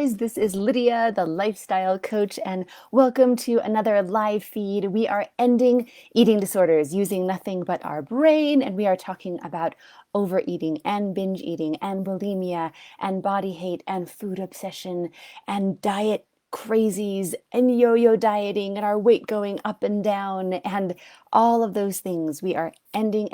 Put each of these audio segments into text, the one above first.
guys, this is Lydia, the lifestyle coach, and welcome to another live feed. We are ending eating disorders using nothing but our brain, and we are talking about overeating and binge eating and bulimia and body hate and food obsession and diet crazies and yo-yo dieting and our weight going up and down and all of those things. We are ending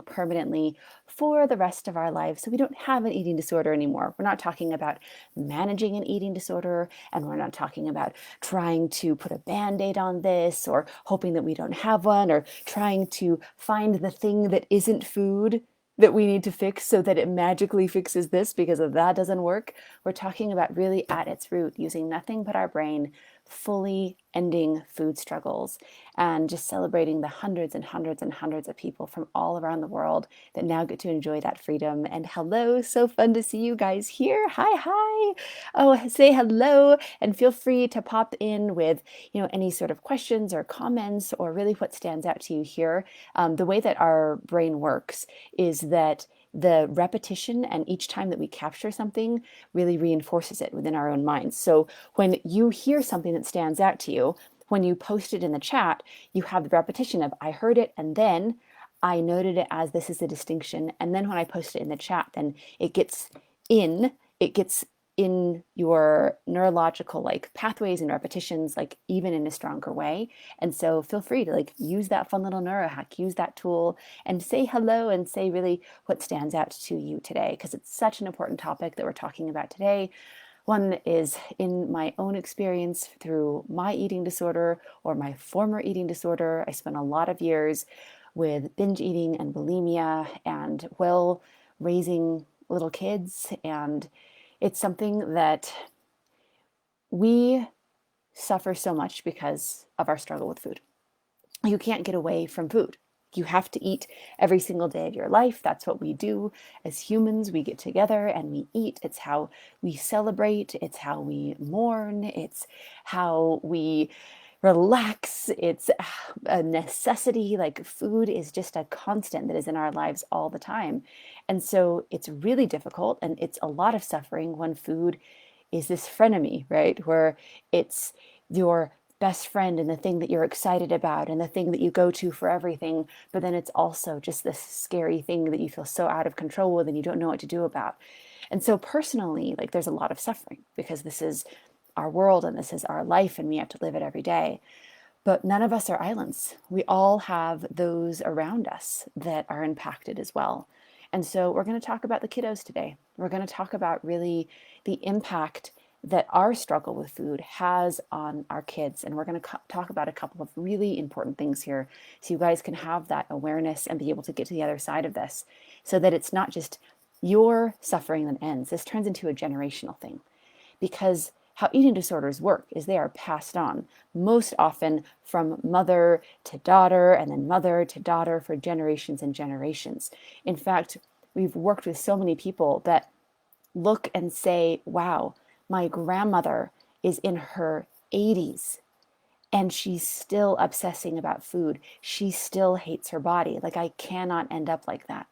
permanently for the rest of our lives, so we don't have an eating disorder anymore. We're not talking about managing an eating disorder, and we're not talking about trying to put a band-aid on this or hoping that we don't have one or trying to find the thing that isn't food that we need to fix so that it magically fixes this, because if that doesn't work, we're talking about really at its root using nothing but our brain, fully ending food struggles, and just celebrating the hundreds and hundreds and hundreds of people from all around the world that now get to enjoy that freedom. And hello, so fun to see you guys here. Hi. Oh, say hello and feel free to pop in with, any sort of questions or comments or really what stands out to you here. The way that our brain works is that the repetition and each time that we capture something really reinforces it within our own minds. So when you hear something that stands out to you, when you post it in the chat, you have the repetition of I heard it and then I noted it as this is the distinction. And then when I post it in the chat, then it gets in your neurological pathways and repetitions, even in a stronger way. And so feel free to use that fun little neuro hack, use that tool and say hello and say really what stands out to you today, because it's such an important topic that we're talking about today. One is in my own experience through my eating disorder or my former eating disorder. I spent a lot of years with binge eating and bulimia and raising little kids, and it's something that we suffer so much because of our struggle with food. You can't get away from food. You have to eat every single day of your life. That's what we do as humans. We get together and we eat. It's how we celebrate. It's how we mourn. It's how we relax. It's a necessity. Food is just a constant that is in our lives all the time. And so it's really difficult and it's a lot of suffering when food is this frenemy, right? Where it's your best friend and the thing that you're excited about and the thing that you go to for everything, but then it's also just this scary thing that you feel so out of control with and you don't know what to do about. And so personally, there's a lot of suffering because this is our world and this is our life and we have to live it every day. But none of us are islands. We all have those around us that are impacted as well. And so we're going to talk about the kiddos today. We're going to talk about really the impact that our struggle with food has on our kids. And we're going to talk about a couple of really important things here so you guys can have that awareness and be able to get to the other side of this so that it's not just your suffering that ends. This turns into a generational thing, because how eating disorders work is they are passed on, most often from mother to daughter and then mother to daughter for generations and generations. In fact, we've worked with so many people that look and say, wow, my grandmother is in her 80s and she's still obsessing about food. She still hates her body. I cannot end up like that.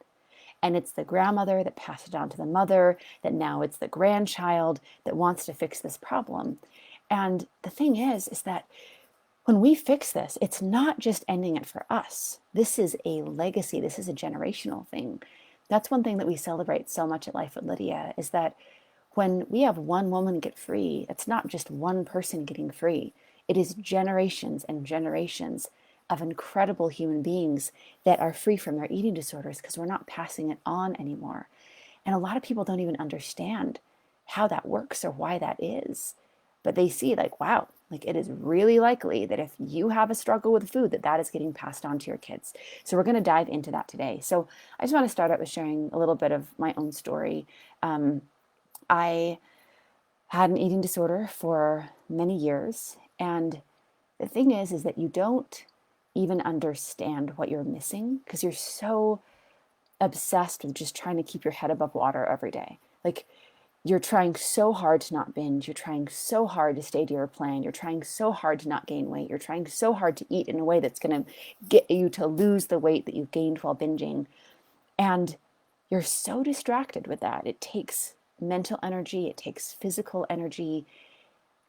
And it's the grandmother that passed it on to the mother, that now it's the grandchild that wants to fix this problem. And the thing is that when we fix this, it's not just ending it for us. This is a legacy. This is a generational thing. That's one thing that we celebrate so much at Life with Lydia, is that when we have one woman get free, it's not just one person getting free. It is generations and generations of incredible human beings that are free from their eating disorders because we're not passing it on anymore. And a lot of people don't even understand how that works or why that is. But they see wow, it is really likely that if you have a struggle with food, that is getting passed on to your kids. So we're going to dive into that today. So I just want to start out with sharing a little bit of my own story. I had an eating disorder for many years. And the thing is that you don't even understand what you're missing because you're so obsessed with just trying to keep your head above water every day. You're trying so hard to not binge. You're trying so hard to stay to your plan. You're trying so hard to not gain weight. You're trying so hard to eat in a way that's going to get you to lose the weight that you've gained while binging. And you're so distracted with that. It takes mental energy, it takes physical energy.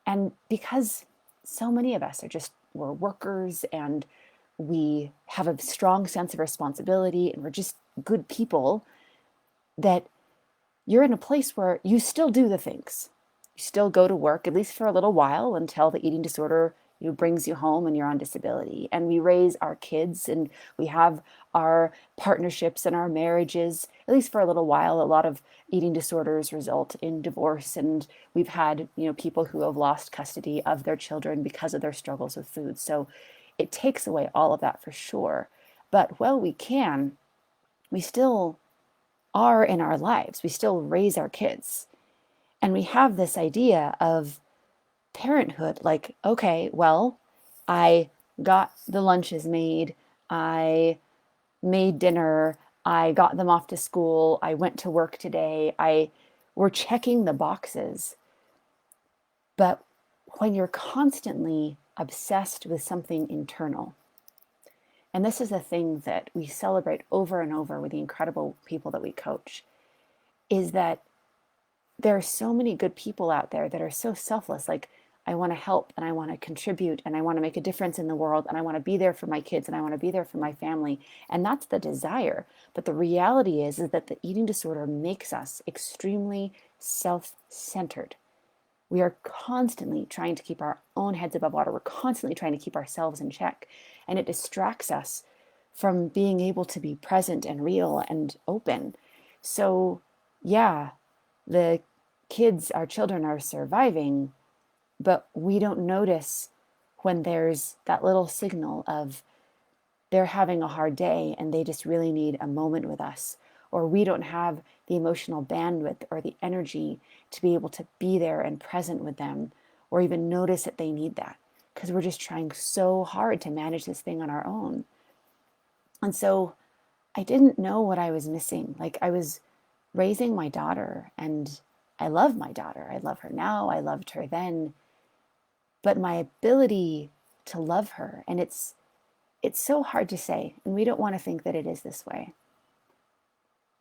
And because so many of us we're workers and we have a strong sense of responsibility and we're just good people, that you're in a place where you still do the things. You still go to work, at least for a little while, until the eating disorder brings you home and you're on disability. And we raise our kids and we have our partnerships and our marriages, at least for a little while. A lot of eating disorders result in divorce. And we've had, people who have lost custody of their children because of their struggles with food. So it takes away all of that for sure. But while we still are in our lives. We still raise our kids. And we have this idea of parenthood like, okay, well, I got the lunches made, I made dinner, I got them off to school, I went to work today, we're checking the boxes. But when you're constantly obsessed with something internal, and this is a thing that we celebrate over and over with the incredible people that we coach, is that there are so many good people out there that are so selfless. Like, I want to help and I want to contribute and I want to make a difference in the world and I want to be there for my kids and I want to be there for my family. And that's the desire. But the reality is that the eating disorder makes us extremely self-centered. We are constantly trying to keep our own heads above water. We're constantly trying to keep ourselves in check. And it distracts us from being able to be present and real and open. So, yeah, the our children are surviving, but we don't notice when there's that little signal of they're having a hard day and they just really need a moment with us, or we don't have the emotional bandwidth or the energy to be able to be there and present with them, or even notice that they need that, because we're just trying so hard to manage this thing on our own. And so I didn't know what I was missing. Like, I was raising my daughter and I love my daughter. I love her now. I loved her then. But my ability to love her, and it's so hard to say, and we don't want to think that it is this way.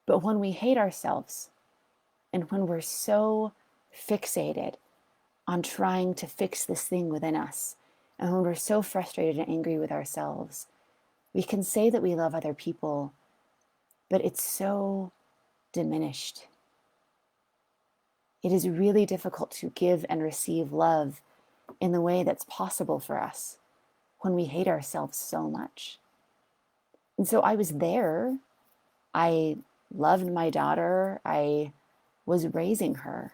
But when we hate ourselves and when we're so fixated on trying to fix this thing within us, and when we're so frustrated and angry with ourselves, we can say that we love other people, but it's so diminished. It is really difficult to give and receive love in the way that's possible for us when we hate ourselves so much. And so I was there. I loved my daughter. I was raising her,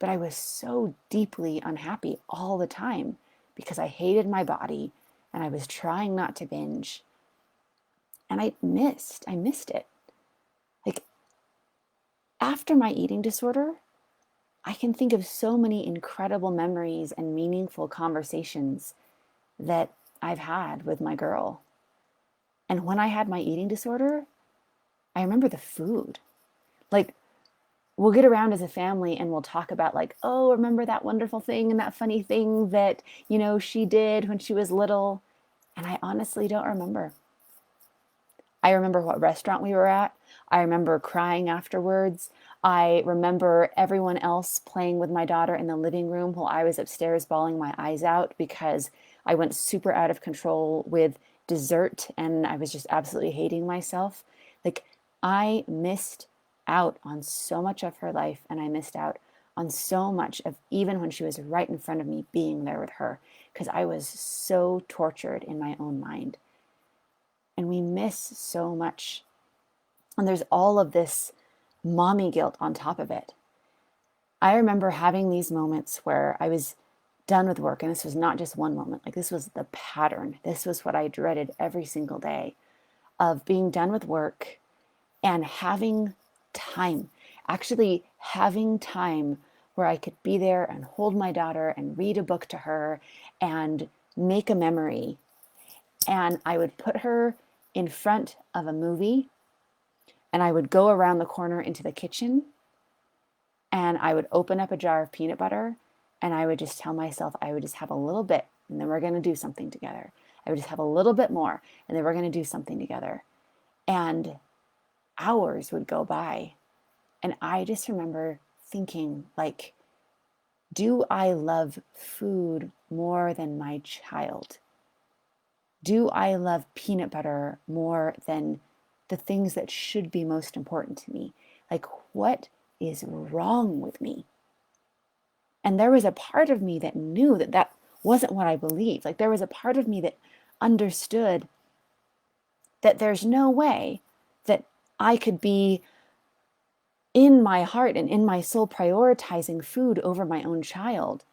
but I was so deeply unhappy all the time because I hated my body and I was trying not to binge. And I missed it. Like, after my eating disorder, I can think of so many incredible memories and meaningful conversations that I've had with my girl. And when I had my eating disorder, I remember the food. Like, we'll get around as a family and we'll talk about, like, oh, remember that wonderful thing and that funny thing that, she did when she was little. And I honestly don't remember. I remember what restaurant we were at. I remember crying afterwards. I remember everyone else playing with my daughter in the living room while I was upstairs bawling my eyes out because I went super out of control with dessert and I was just absolutely hating myself. Like, I missed out on so much of her life, and I missed out on so much of, even when she was right in front of me, being there with her, because I was so tortured in my own mind. And we miss so much. And there's all of this mommy guilt on top of it. I remember having these moments where I was done with work, and this was not just one moment. Like, this was the pattern. This was what I dreaded every single day, of being done with work and having time, actually having time where I could be there and hold my daughter and read a book to her and make a memory. And I would put her in front of a movie and I would go around the corner into the kitchen and I would open up a jar of peanut butter and I would just tell myself I would just have a little bit and then we're going to do something together. I would just have a little bit more and then we're going to do something together. And hours would go by and I just remember thinking like, do I love food more than my child? Do I love peanut butter more than the things that should be most important to me? Like, what is wrong with me? And there was a part of me that knew that that wasn't what I believed. Like, there was a part of me that understood that there's no way that I could be in my heart and in my soul prioritizing food over my own child,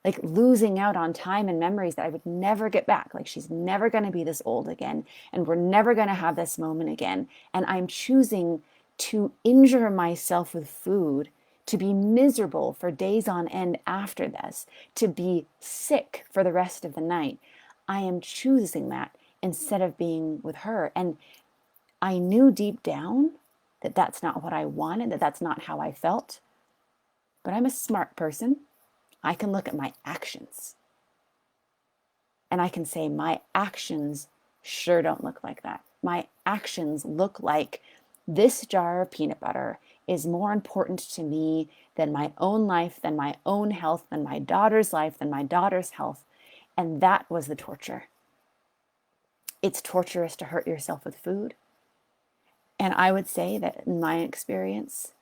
like losing out on time and memories that I would never get back. Like, she's never going to be this old again, and we're never going to have this moment again. And I'm choosing to injure myself with food, to be miserable for days on end after this, to be sick for the rest of the night. I am choosing that instead of being with her. And I knew deep down that that's not what I wanted, that that's not how I felt. But I'm a smart person. I can look at my actions. And I can say, my actions sure don't look like that. My actions look like this jar of peanut butter is more important to me than my own life, than my own health, than my daughter's life, than my daughter's health. And that was the torture. It's torturous to hurt yourself with food. And I would say that in my experience,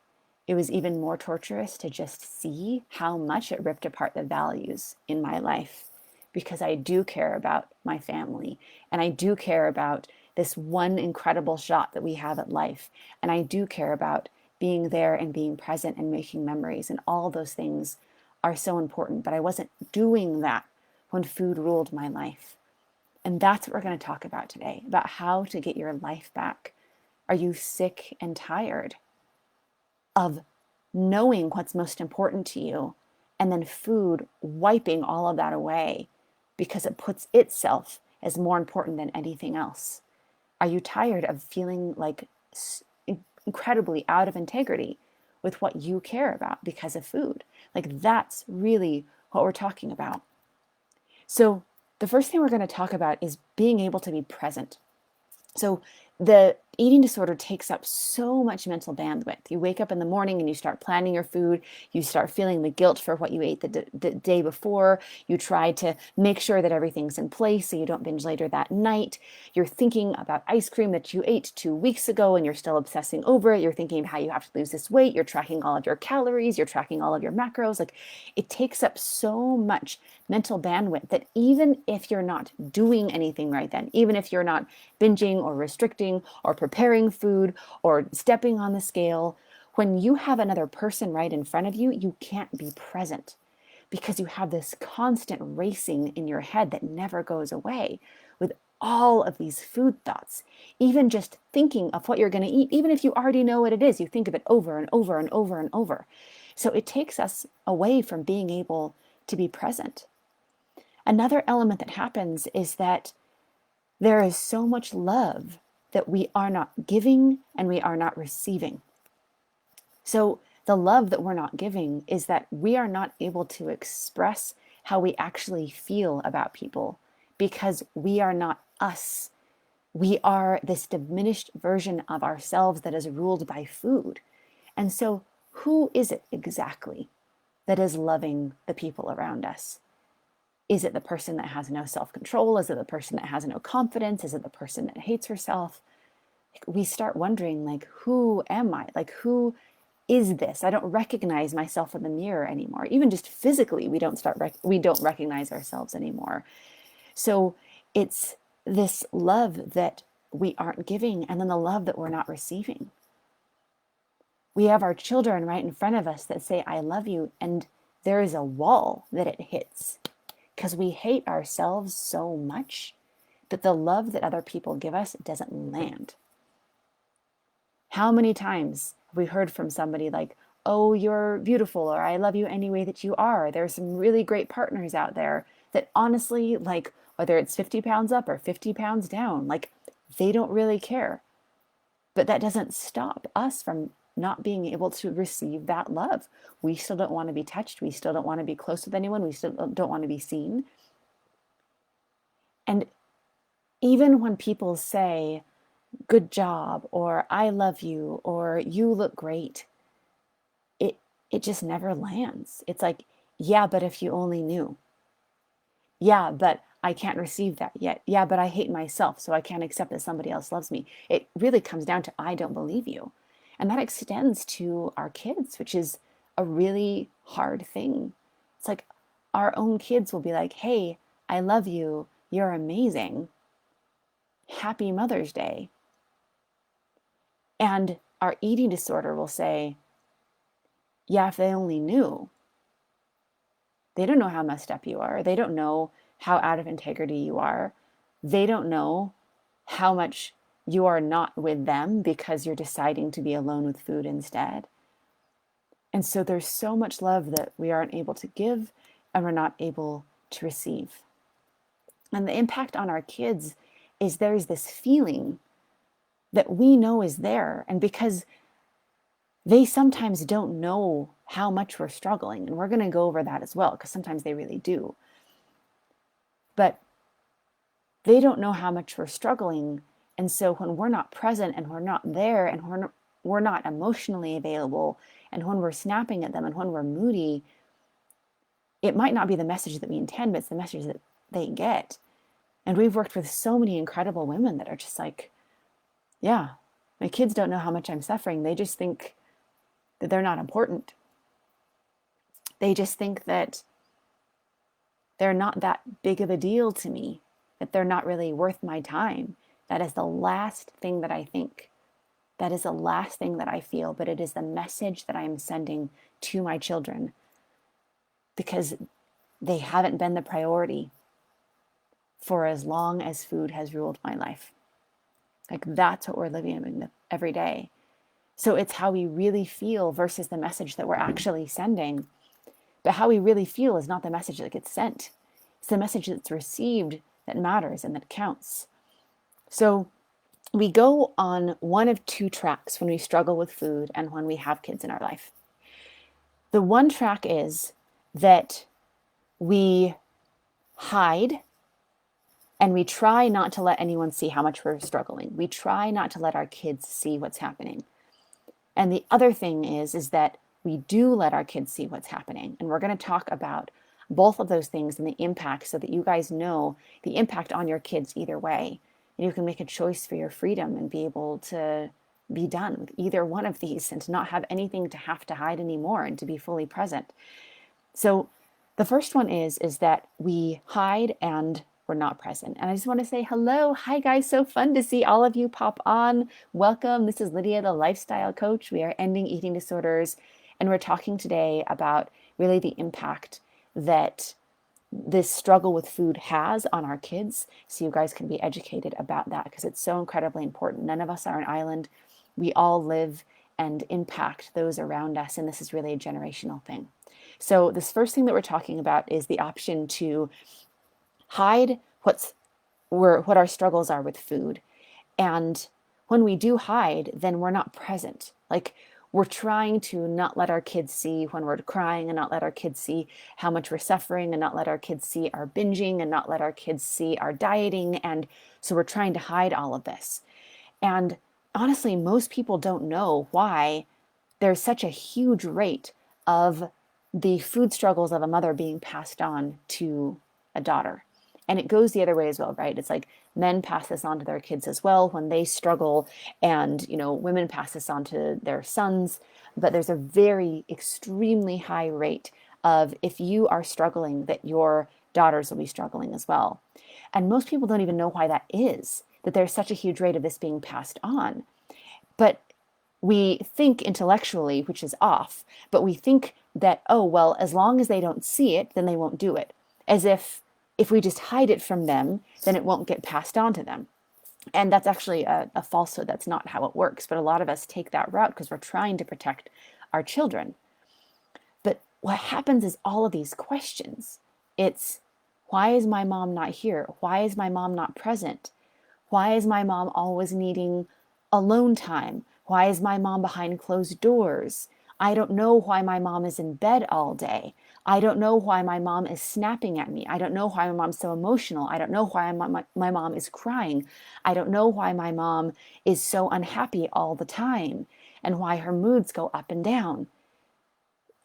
it was even more torturous to just see how much it ripped apart the values in my life, because I do care about my family, and I do care about this one incredible shot that we have at life. And I do care about being there and being present and making memories, and all those things are so important. But I wasn't doing that when food ruled my life. And that's what we're going to talk about today, about how to get your life back. Are you sick and tired of knowing what's most important to you, and then food wiping all of that away because it puts itself as more important than anything else? Are you tired of feeling like incredibly out of integrity with what you care about because of food? Like, that's really what we're talking about. So the first thing we're going to talk about is being able to be present. So the eating disorder takes up so much mental bandwidth. You wake up in the morning and you start planning your food. You start feeling the guilt for what you ate the day before. You try to make sure that everything's in place so you don't binge later that night. You're thinking about ice cream that you ate 2 weeks ago and you're still obsessing over it. You're thinking of how you have to lose this weight. You're tracking all of your calories. You're tracking all of your macros. Like, it takes up so much mental bandwidth that even if you're not doing anything right then, even if you're not binging or restricting or preparing food or stepping on the scale, when you have another person right in front of you, you can't be present because you have this constant racing in your head that never goes away with all of these food thoughts. Even just thinking of what you're going to eat, even if you already know what it is, you think of it over and over and over and over. So it takes us away from being able to be present. Another element that happens is that there is so much love that we are not giving and we are not receiving. So the love that we're not giving is that we are not able to express how we actually feel about people because we are not us. We are this diminished version of ourselves that is ruled by food. And so who is it exactly that is loving the people around us? Is it the person that has no self-control? Is it the person that has no confidence? Is it the person that hates herself? We start wondering, like, who am I? Like, who is this? I don't recognize myself in the mirror anymore. Even just physically, we don't recognize ourselves anymore. So it's this love that we aren't giving, and then the love that we're not receiving. We have our children right in front of us that say, I love you, and there is a wall that it hits because we hate ourselves so much that the love that other people give us doesn't land. How many times have we heard from somebody like, oh, you're beautiful, or I love you any way that you are? There's some really great partners out there that honestly, like, whether it's 50 pounds up or 50 pounds down, like, they don't really care. But that doesn't stop us from not being able to receive that love. We still don't want to be touched. We still don't want to be close with anyone. We still don't want to be seen. And even when people say, good job, or I love you, or you look great, it just never lands. It's like, yeah, but if you only knew. Yeah, but I can't receive that yet. Yeah, but I hate myself, so I can't accept that somebody else loves me. It really comes down to, I don't believe you. And that extends to our kids, which is a really hard thing. It's like our own kids will be like, hey, I love you. You're amazing. Happy Mother's Day. And our eating disorder will say, yeah, if they only knew. They don't know how messed up you are. They don't know how out of integrity you are. They don't know how much you are not with them because you're deciding to be alone with food instead. And so there's so much love that we aren't able to give and we're not able to receive. And the impact on our kids is there's this feeling that we know is there. And because they sometimes don't know how much we're struggling, and we're going to go over that as well, because sometimes they really do. But they don't know how much we're struggling. And so when we're not present and we're not there and we're not emotionally available, and when we're snapping at them and when we're moody, it might not be the message that we intend, but it's the message that they get. And we've worked with so many incredible women that are just like, yeah, my kids don't know how much I'm suffering. They just think that they're not important. They just think that they're not that big of a deal to me, that they're not really worth my time. That is the last thing that I think. That is the last thing that I feel, but it is the message that I am sending to my children because they haven't been the priority for as long as food has ruled my life. Like, that's what we're living in every day. So it's how we really feel versus the message that we're actually sending. But how we really feel is not the message that gets sent. It's the message that's received that matters and that counts. So we go on one of two tracks when we struggle with food and when we have kids in our life. The one track is that we hide and we try not to let anyone see how much we're struggling. We try not to let our kids see what's happening. And the other thing is that we do let our kids see what's happening. And we're going to talk about both of those things and the impact so that you guys know the impact on your kids either way. And you can make a choice for your freedom and be able to be done with either one of these and to not have anything to have to hide anymore and to be fully present. So the first one is that we hide and we're not present. And I just want to say hello. Hi, guys. So fun to see all of you pop on. Welcome. This is Lydia, the lifestyle coach. We are ending eating disorders. And we're talking today about really the impact that this struggle with food has on our kids. So you guys can be educated about that because it's so incredibly important. None of us are an island. We all live and impact those around us. And this is really a generational thing. So this first thing that we're talking about is the option to hide what our struggles are with food. And when we do hide, then we're not present. Like, we're trying to not let our kids see when we're crying and not let our kids see how much we're suffering and not let our kids see our binging and not let our kids see our dieting. And so we're trying to hide all of this. And honestly, most people don't know why there's such a huge rate of the food struggles of a mother being passed on to a daughter. And it goes the other way as well, right? It's like men pass this on to their kids as well when they struggle, and women pass this on to their sons. But there's a very extremely high rate of, if you are struggling, that your daughters will be struggling as well. And most people don't even know why that is, that there's such a huge rate of this being passed on. But we think intellectually, which is off, but we think that, oh, well, as long as they don't see it, then they won't do it. As if we just hide it from them, then it won't get passed on to them. And that's actually a falsehood. That's not how it works. But a lot of us take that route because we're trying to protect our children. But what happens is all of these questions. It's, why is my mom not here? Why is my mom not present? Why is my mom always needing alone time? Why is my mom behind closed doors? I don't know why my mom is in bed all day. I don't know why my mom is snapping at me. I don't know why my mom's so emotional. I don't know why my mom is crying. I don't know why my mom is so unhappy all the time and why her moods go up and down.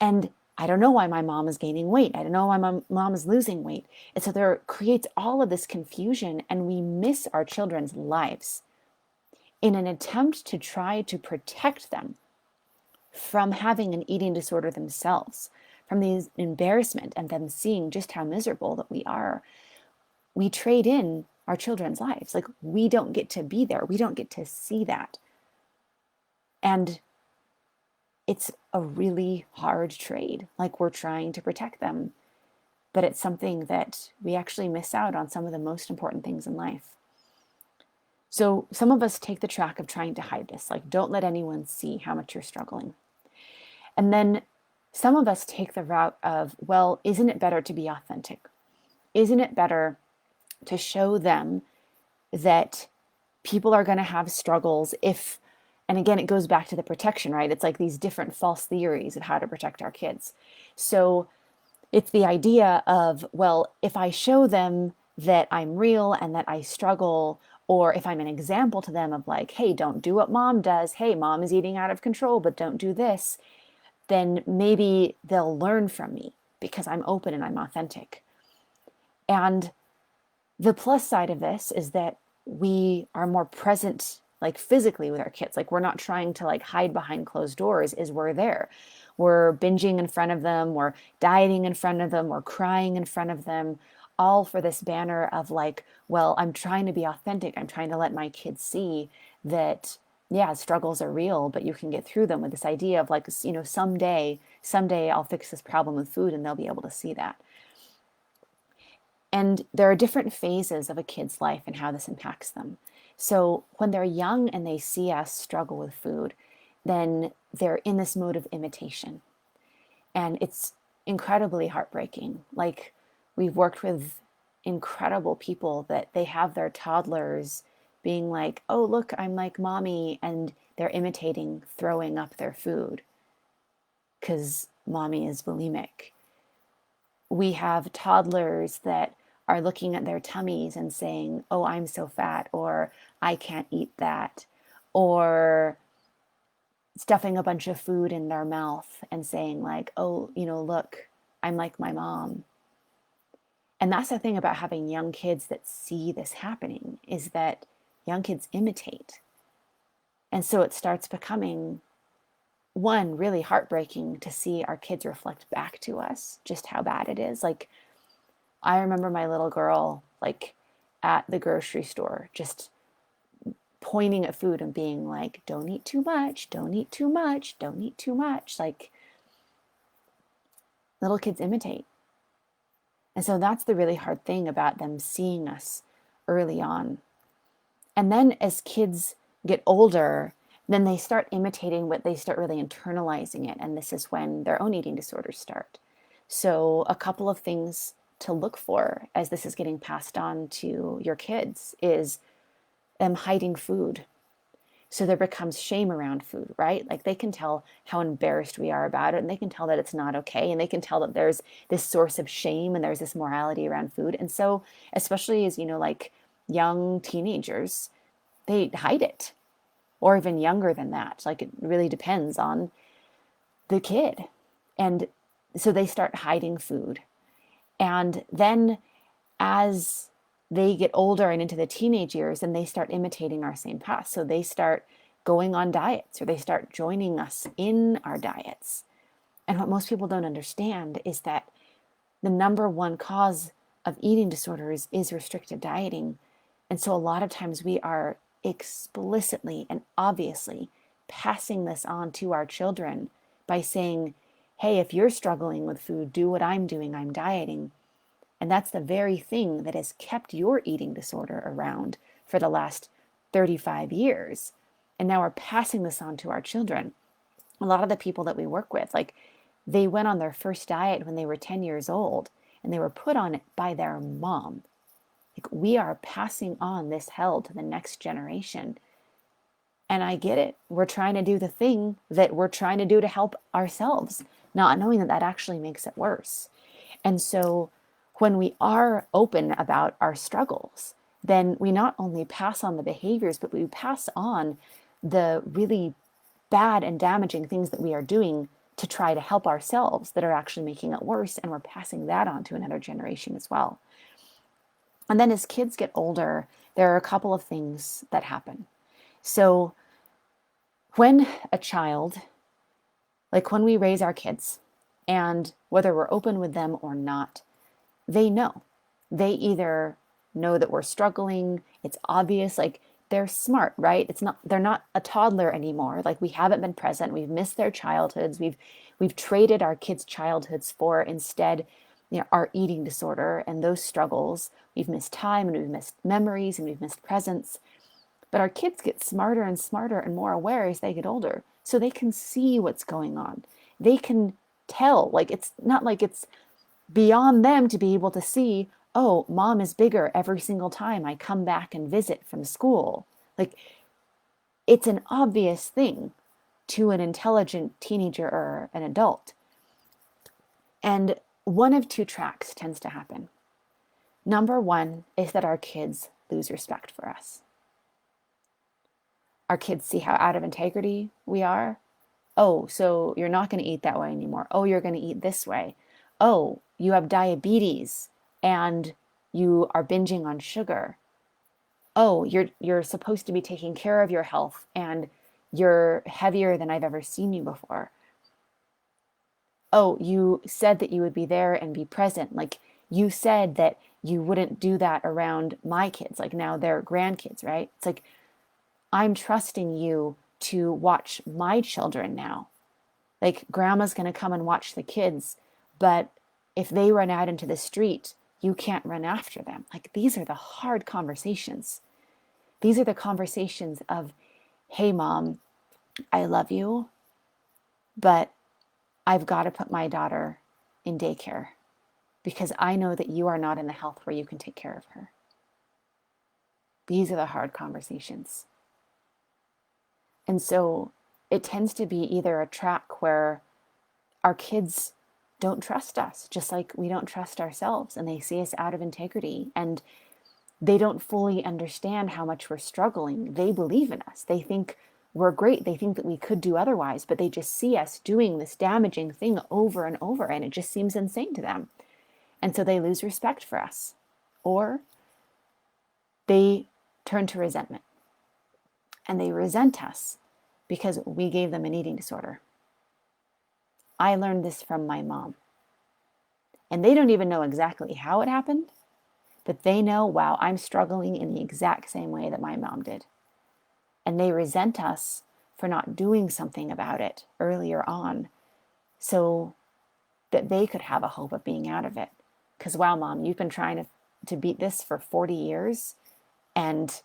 And I don't know why my mom is gaining weight. I don't know why my mom is losing weight. And so there creates all of this confusion, and we miss our children's lives in an attempt to try to protect them from having an eating disorder themselves, from the embarrassment and them seeing just how miserable that we are. We trade in our children's lives. Like, we don't get to be there. We don't get to see that. And it's a really hard trade. Like, we're trying to protect them, but it's something that we actually miss out on some of the most important things in life. So some of us take the track of trying to hide this, like, don't let anyone see how much you're struggling. And then some of us take the route of, well, isn't it better to be authentic? Isn't it better to show them that people are going to have struggles if, and again, it goes back to the protection, right? It's like these different false theories of how to protect our kids. So it's the idea of, well, if I show them that I'm real and that I struggle, or if I'm an example to them of like, hey, don't do what mom does. Hey, mom is eating out of control, but don't do this. Then maybe they'll learn from me because I'm open and I'm authentic. And the plus side of this is that we are more present, like physically, with our kids. Like, we're not trying to like hide behind closed doors. Is we're there. We're binging in front of them. We're dieting in front of them. We're crying in front of them, all for this banner of like, well, I'm trying to be authentic. I'm trying to let my kids see that, yeah, struggles are real, but you can get through them, with this idea of like, you know, someday I'll fix this problem with food and they'll be able to see that. And there are different phases of a kid's life and how this impacts them. So when they're young and they see us struggle with food, then they're in this mode of imitation. And it's incredibly heartbreaking. Like, we've worked with incredible people that they have their toddlers being like, oh, look, I'm like mommy. And they're imitating throwing up their food because mommy is bulimic. We have toddlers that are looking at their tummies and saying, oh, I'm so fat, or I can't eat that, or stuffing a bunch of food in their mouth and saying like, oh, you know, look, I'm like my mom. And that's the thing about having young kids that see this happening, is that young kids imitate. And so it starts becoming, one, really heartbreaking to see our kids reflect back to us just how bad it is. Like, I remember my little girl, like, at the grocery store, just pointing at food and being like, don't eat too much, don't eat too much, don't eat too much. Like, little kids imitate. And so that's the really hard thing about them seeing us early on. And then as kids get older, then they start imitating what they start really internalizing it. And this is when their own eating disorders start. So a couple of things to look for as this is getting passed on to your kids is them hiding food. So there becomes shame around food, right? Like, they can tell how embarrassed we are about it, and they can tell that it's not okay, and they can tell that there's this source of shame and there's this morality around food. And so, especially as, you know, like young teenagers, they hide it, or even younger than that. Like, it really depends on the kid. And so they start hiding food. And then as they get older and into the teenage years, and they start imitating our same path. So they start going on diets, or they start joining us in our diets. And what most people don't understand is that the number one cause of eating disorders is restrictive dieting. And so a lot of times we are explicitly and obviously passing this on to our children by saying, hey, if you're struggling with food, do what I'm doing, I'm dieting. And that's the very thing that has kept your eating disorder around for the last 35 years. And now we're passing this on to our children. A lot of the people that we work with, like, they went on their first diet when they were 10 years old, and they were put on it by their mom. Like, we are passing on this hell to the next generation. And I get it. We're trying to do the thing that we're trying to do to help ourselves, not knowing that that actually makes it worse. And so when we are open about our struggles, then we not only pass on the behaviors, but we pass on the really bad and damaging things that we are doing to try to help ourselves that are actually making it worse. And we're passing that on to another generation as well. And then as kids get older, there are a couple of things that happen. So when a child, like when we raise our kids, and whether we're open with them or not, they know. They either know that we're struggling, it's obvious, like they're smart, right? They're not a toddler anymore. Like we haven't been present, we've missed their childhoods, we've traded our kids' childhoods for instead, our eating disorder and those struggles. We've missed time and we've missed memories and we've missed presence. But our kids get smarter and smarter and more aware as they get older. So they can see what's going on. They can tell. Like it's not like it's beyond them to be able to see, oh, mom is bigger every single time I come back and visit from school. Like it's an obvious thing to an intelligent teenager or an adult. And one of two tracks tends to happen. Number one is that our kids lose respect for us. Our kids see how out of integrity we are. Oh, so you're not going to eat that way anymore. Oh, you're going to eat this way. Oh, you have diabetes and you are binging on sugar. Oh, you're supposed to be taking care of your health and you're heavier than I've ever seen you before. Oh, you said that you would be there and be present. Like you said that you wouldn't do that around my kids. Like now they're grandkids, right? It's like, I'm trusting you to watch my children now. Like grandma's going to come and watch the kids, but if they run out into the street, you can't run after them. Like these are the hard conversations. These are the conversations of, hey, mom, I love you, but I've got to put my daughter in daycare because I know that you are not in the health where you can take care of her. These are the hard conversations. And so it tends to be either a track where our kids don't trust us, just like we don't trust ourselves, and they see us out of integrity, and they don't fully understand how much we're struggling. They believe in us. They think we're great. They think that we could do otherwise, but they just see us doing this damaging thing over and over, and it just seems insane to them. And so they lose respect for us, or they turn to resentment, and they resent us because we gave them an eating disorder. I learned this from my mom. And they don't even know exactly how it happened, but they know, wow, I'm struggling in the exact same way that my mom did. And they resent us for not doing something about it earlier on so that they could have a hope of being out of it. Because, wow, mom, you've been trying to beat this for 40 years and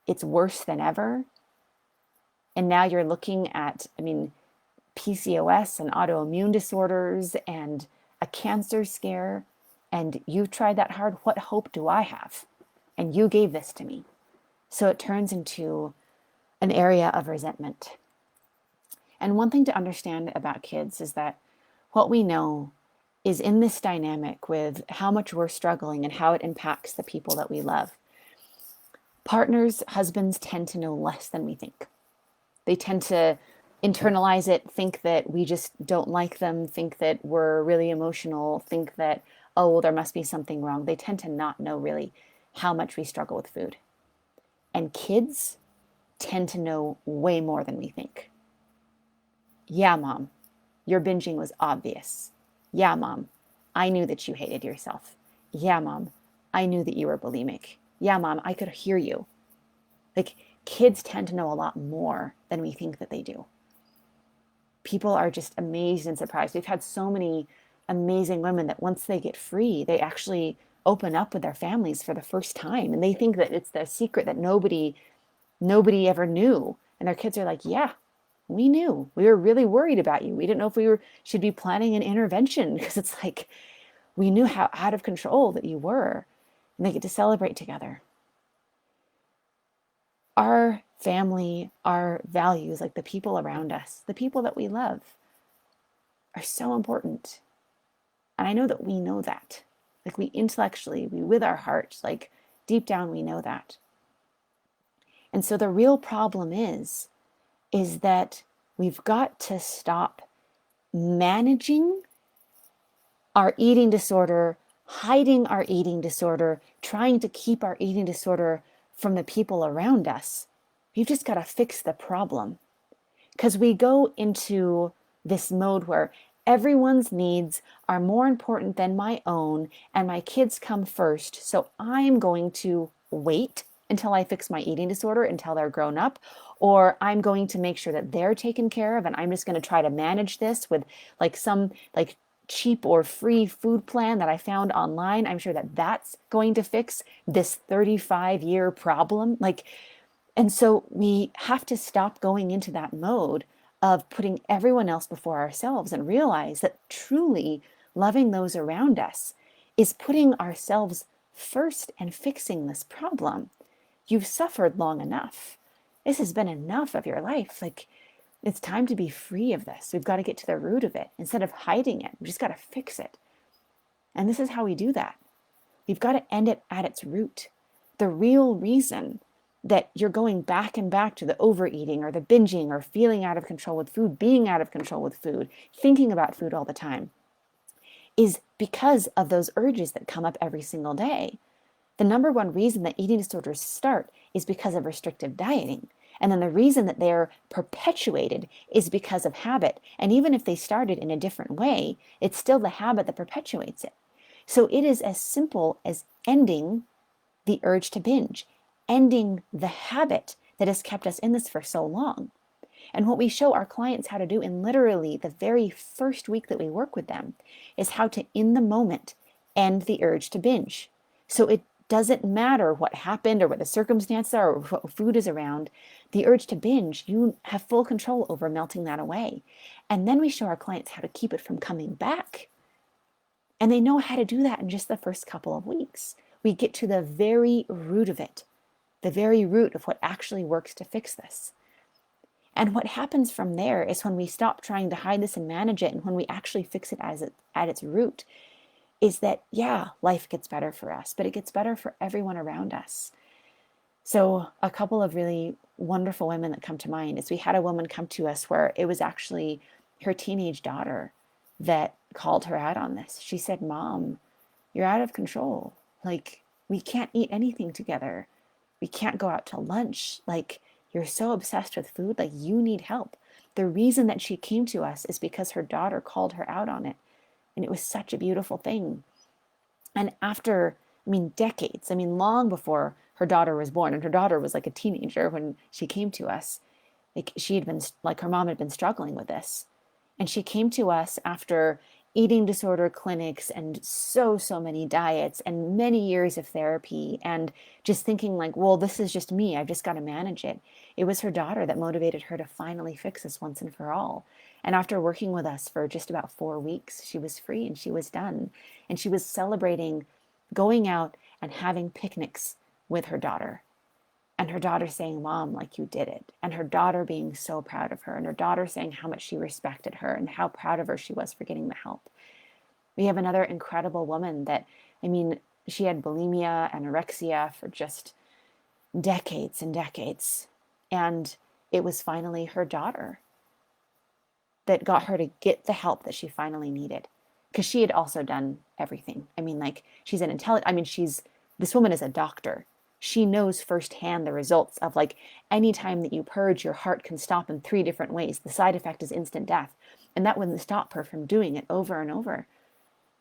it's worse than ever. And now you're looking at, PCOS and autoimmune disorders and a cancer scare, and you've tried that hard. What hope do I have? And you gave this to me. So it turns into an area of resentment. And one thing to understand about kids is that what we know is in this dynamic with how much we're struggling and how it impacts the people that we love. Partners, husbands tend to know less than we think. They tend to internalize it, think that we just don't like them, think that we're really emotional, think that, oh, well, there must be something wrong. They tend to not know really how much we struggle with food. And kids tend to know way more than we think. Yeah, mom, your binging was obvious. Yeah, mom, I knew that you hated yourself. Yeah, mom, I knew that you were bulimic. Yeah, mom, I could hear you. Like, kids tend to know a lot more than we think that they do. People are just amazed and surprised. We've had so many amazing women that once they get free, they actually open up with their families for the first time. And they think that it's the secret that nobody ever knew. And their kids are like, yeah, we knew. We were really worried about you. We didn't know if should be planning an intervention because it's like, we knew how out of control that you were. And they get to celebrate together. Our family, our values, like the people around us, the people that we love, are so important. And I know that we know that. Like we intellectually, we with our heart, like deep down we know that. And so the real problem is that we've got to stop managing our eating disorder, hiding our eating disorder, trying to keep our eating disorder from the people around us. We've just got to fix the problem. Because we go into this mode where everyone's needs are more important than my own, and my kids come first. So I'm going to wait until I fix my eating disorder until they're grown up, or I'm going to make sure that they're taken care of, and I'm just going to try to manage this with like some like cheap or free food plan that I found online. I'm sure that that's going to fix this 35-year problem. And so we have to stop going into that mode of putting everyone else before ourselves and realize that truly loving those around us is putting ourselves first and fixing this problem. You've suffered long enough. This has been enough of your life. It's time to be free of this. We've got to get to the root of it. Instead of hiding it, we just got to fix it. And this is how we do that. We've got to end it at its root. The real reason that you're going back and back to the overeating or the binging or feeling out of control with food, being out of control with food, thinking about food all the time, is because of those urges that come up every single day. The number one reason that eating disorders start is because of restrictive dieting. And then the reason that they're perpetuated is because of habit. And even if they started in a different way, it's still the habit that perpetuates it. So it is as simple as ending the urge to binge, ending the habit that has kept us in this for so long. And what we show our clients how to do in literally the very first week that we work with them is how to, in the moment, end the urge to binge. So it doesn't matter what happened or what the circumstances are or what food is around. The urge to binge, you have full control over melting that away. And then we show our clients how to keep it from coming back. And they know how to do that in just the first couple of weeks. We get to the very root of it, the very root of what actually works to fix this. And what happens from there is when we stop trying to hide this and manage it, and when we actually fix it at its root, is that, yeah, life gets better for us, but it gets better for everyone around us. So a couple of really wonderful women that come to mind is we had a woman come to us where it was actually her teenage daughter that called her out on this. She said, "Mom, you're out of control. We can't eat anything together. We can't go out to lunch. You're so obsessed with food. You need help." The reason that she came to us is because her daughter called her out on it. And it was such a beautiful thing. And after, decades, long before her daughter was born, and her daughter was like a teenager when she came to us, she had been, her mom had been struggling with this. And she came to us after eating disorder clinics and so many diets and many years of therapy and just thinking well, this is just me. I've just got to manage it. It was her daughter that motivated her to finally fix this once and for all. And after working with us for just about 4 weeks, she was free and she was done. And she was celebrating going out and having picnics with her daughter. And her daughter saying, "Mom, you did it." And her daughter being so proud of her. And her daughter saying how much she respected her and how proud of her she was for getting the help. We have another incredible woman that, she had bulimia, anorexia for just decades and decades. And it was finally her daughter that got her to get the help that she finally needed. Because she had also done everything. She's an intelligent, this woman is a doctor. She knows firsthand the results of anytime that you purge, your heart can stop in 3 different ways. The side effect is instant death. And that wouldn't stop her from doing it over and over.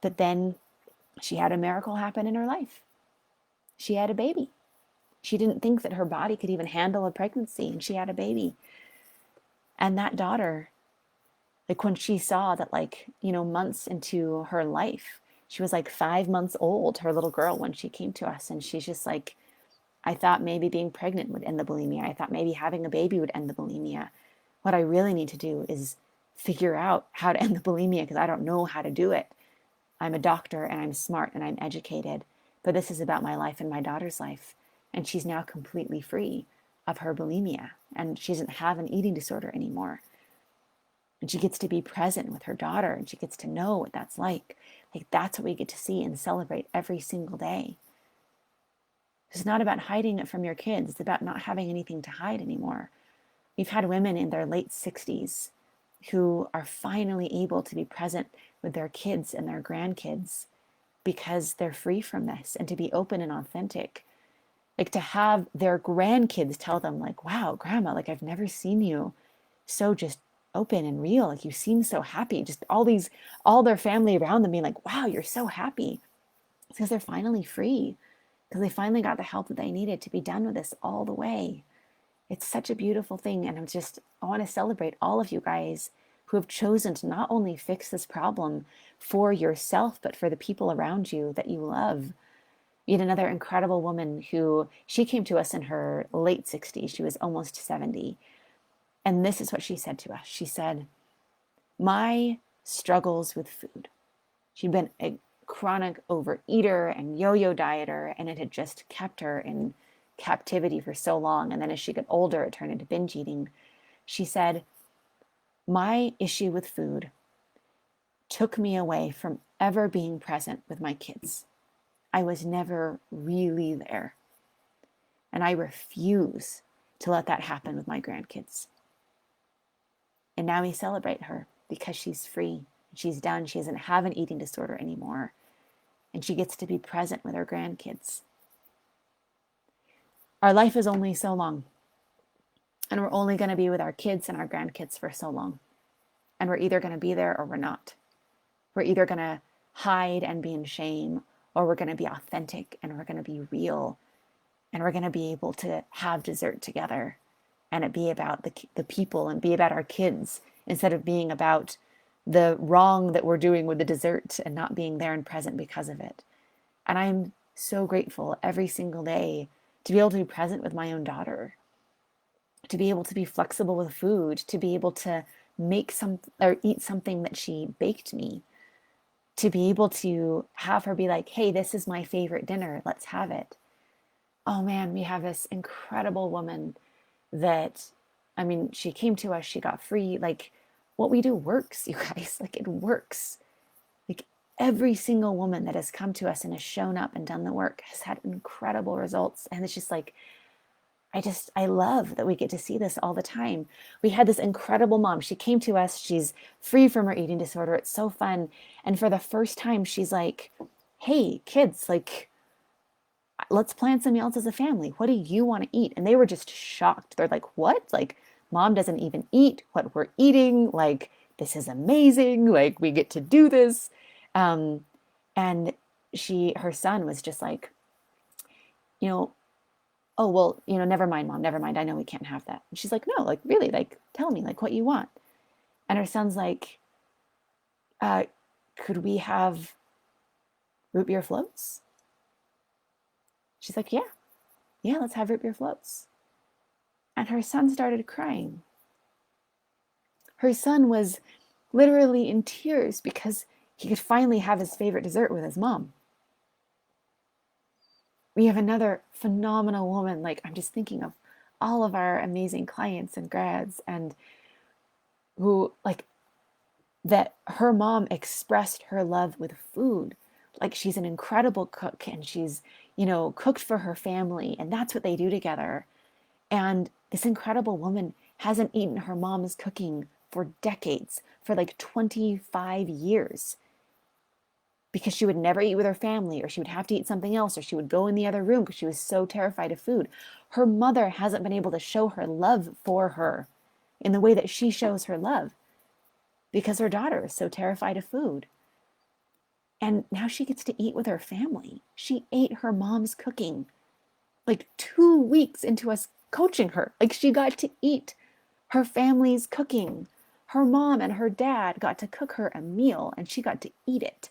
But then she had a miracle happen in her life. She had a baby. She didn't think that her body could even handle a pregnancy, and she had a baby. And that daughter, when she saw that, months into her life, she was 5 months old, her little girl, when she came to us. And she's just "I thought maybe being pregnant would end the bulimia. I thought maybe having a baby would end the bulimia. What I really need to do is figure out how to end the bulimia because I don't know how to do it. I'm a doctor and I'm smart and I'm educated, but this is about my life and my daughter's life." And she's now completely free of her bulimia and she doesn't have an eating disorder anymore. And she gets to be present with her daughter and she gets to know what that's like. That's what we get to see and celebrate every single day. It's not about hiding it from your kids. It's about not having anything to hide anymore. We've had women in their late 60s who are finally able to be present with their kids and their grandkids because they're free from this, and to be open and authentic. Like to have their grandkids tell them like, wow, grandma, like I've never seen you so just open and real. Like you seem so happy. Just all their family around them being like, wow, you're so happy. It's because they're finally free, because they finally got the help that they needed to be done with this all the way. It's such a beautiful thing. And I want to celebrate all of you guys who have chosen to not only fix this problem for yourself, but for the people around you that you love. We had another incredible woman who, she came to us in her late 60s. She was almost 70. And this is what she said to us. She said, my struggles with food. She'd been a chronic overeater and yo-yo dieter, and it had just kept her in captivity for so long. And then as she got older, it turned into binge eating. She said, my issue with food took me away from ever being present with my kids. I was never really there. And I refuse to let that happen with my grandkids. And now we celebrate her because she's free. She's done. She doesn't have an eating disorder anymore. And she gets to be present with her grandkids. Our life is only so long. And we're only going to be with our kids and our grandkids for so long. And we're either going to be there or we're not. We're either going to hide and be in shame, or we're going to be authentic and we're going to be real. And we're going to be able to have dessert together, and it be about the people and be about our kids instead of being about the wrong that we're doing with the dessert and not being there and present because of it. And I'm so grateful every single day to be able to be present with my own daughter, to be able to be flexible with food, to be able to make some or eat something that she baked me, to be able to have her be like, hey, this is my favorite dinner, let's have it. Oh man, we have this incredible woman that, I mean, she came to us, she got free. Like what we do works, you guys. Like it works. Like every single woman that has come to us and has shown up and done the work has had incredible results. And it's just like, I love that we get to see this all the time. We had this incredible mom. She came to us. She's free from her eating disorder. It's so fun. And for the first time, she's like, hey, kids, like, let's plan some meals as a family. What do you want to eat? And they were just shocked. They're like, what? Like, mom doesn't even eat what we're eating. Like, this is amazing. Like, we get to do this. And her son was just like, you know, oh, well, you know, never mind, mom, never mind. I know we can't have that. And she's like, no, like, really, like, tell me, like, what you want. And her son's like, could we have root beer floats? She's like, yeah, let's have root beer floats. And her son started crying. Her son was literally in tears because he could finally have his favorite dessert with his mom. We have another phenomenal woman. Like, I'm just thinking of all of our amazing clients and grads, and who, like, that her mom expressed her love with food. Like, she's an incredible cook, and she's, you know, cooked for her family, and that's what they do together. And this incredible woman hasn't eaten her mom's cooking for decades, for like 25 years. Because she would never eat with her family, or she would have to eat something else, or she would go in the other room because she was so terrified of food. Her mother hasn't been able to show her love for her in the way that she shows her love because her daughter is so terrified of food. And now she gets to eat with her family. She ate her mom's cooking like 2 weeks into us coaching her. Like, she got to eat her family's cooking. Her mom and her dad got to cook her a meal, and she got to eat it.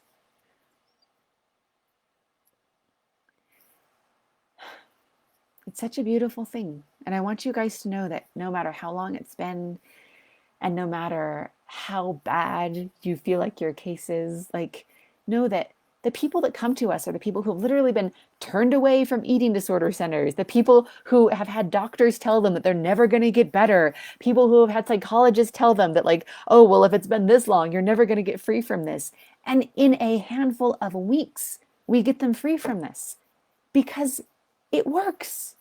It's such a beautiful thing. And I want you guys to know that no matter how long it's been, and no matter how bad you feel like your case is, like, know that the people that come to us are the people who have literally been turned away from eating disorder centers, the people who have had doctors tell them that they're never going to get better, people who have had psychologists tell them that, like, oh, well, if it's been this long, you're never going to get free from this. And in a handful of weeks, we get them free from this because it works.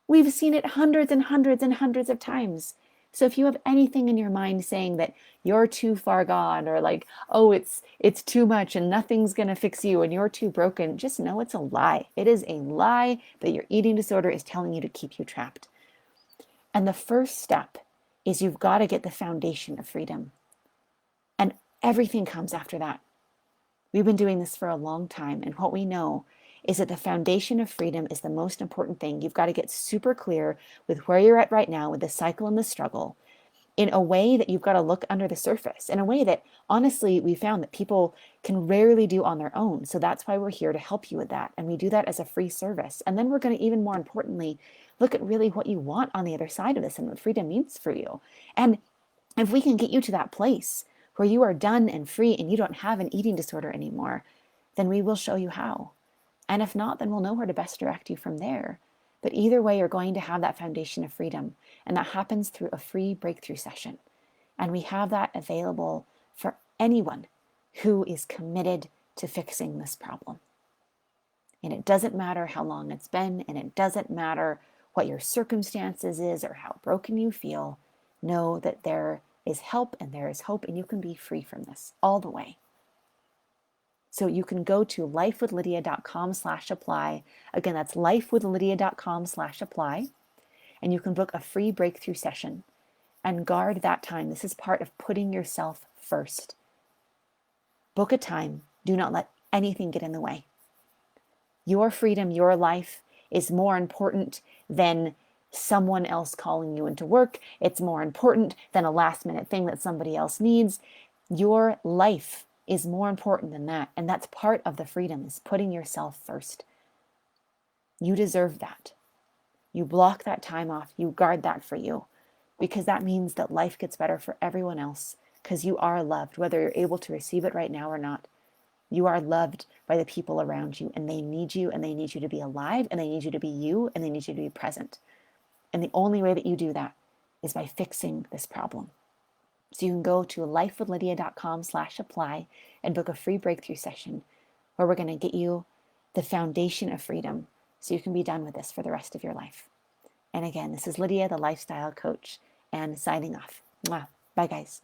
We've seen it hundreds and hundreds and hundreds of times. So if you have anything in your mind saying that you're too far gone, or like, oh, it's too much and nothing's going to fix you and you're too broken, just know it's a lie. It is a lie that your eating disorder is telling you to keep you trapped. And the first step is you've got to get the foundation of freedom. And everything comes after that. We've been doing this for a long time, and what we know is that the foundation of freedom is the most important thing. You've got to get super clear with where you're at right now with the cycle and the struggle, in a way that you've got to look under the surface, in a way that honestly we found that people can rarely do on their own. So that's why we're here to help you with that. And we do that as a free service. And then we're going to, even more importantly, look at really what you want on the other side of this and what freedom means for you. And if we can get you to that place where you are done and free and you don't have an eating disorder anymore, then we will show you how. And if not, then we'll know where to best direct you from there. But either way, you're going to have that foundation of freedom. And that happens through a free breakthrough session. And we have that available for anyone who is committed to fixing this problem. And it doesn't matter how long it's been, and it doesn't matter what your circumstances is or how broken you feel. Know that there is help and there is hope, and you can be free from this all the way. So you can go to lifewithlydia.com/apply. Again, that's lifewithlydia.com/apply. And you can book a free breakthrough session and guard that time. This is part of putting yourself first. Book a time. Do not let anything get in the way. Your freedom, your life is more important than someone else calling you into work. It's more important than a last minute thing that somebody else needs. Your life is more important than that. And that's part of the freedom, is putting yourself first. You deserve that. You block that time off. You guard that for you, because that means that life gets better for everyone else, because you are loved, whether you're able to receive it right now or not. You are loved by the people around you, and they need you, and they need you to be alive, and they need you to be you, and they need you to be present. And the only way that you do that is by fixing this problem. So you can go to lifewithlydia.com/apply and book a free breakthrough session where we're going to get you the foundation of freedom so you can be done with this for the rest of your life. And again, this is Lydia, the lifestyle coach, and signing off. Mwah. Bye, guys.